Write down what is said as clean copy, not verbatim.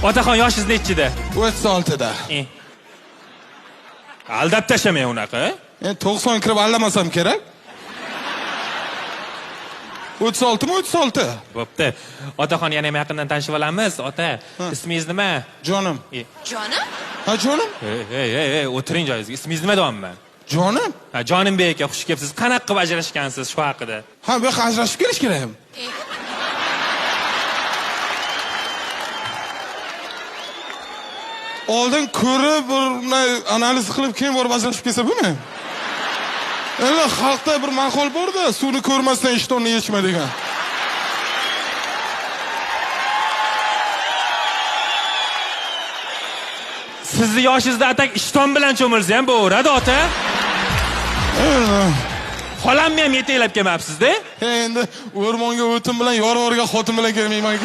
Otaxon yoshingiz nechida? 36 da. Aldab tashamang unaqa. Endi 90 kirib allamasam kerak. 36 mi 36? Bo'pti. Otaxon yana ham yaqindan tanishib olamiz. Ota, ismingiz nima? Jonim. Jonim? Ha, jonim? Ey, o'tiring joyingizga. Ismingiz nima deyapman? Jonim? Ha, Jonimbek aka, xush kelibsiz. Qanaqa qilib ajrashgansiz shu haqida? Ha, bu yoqqa ajrashib kelish kerakmi? Oldin ko'rib, bir analiz qilib, keyin borib ajrashib kelsa bo'lmaydi. Endi xalqda bir maqol bor-da, suvni ko'rmasdan ishtonni yechma degan. Sizni yoshingizda atak ishton bilan cho'milsa ham bo'laveradi, ota. Xolamni ham yetaklab kelmabsiz-da? Endi o'rmonga o'tin bilan, yor-yorga xotin bilan kelmayman.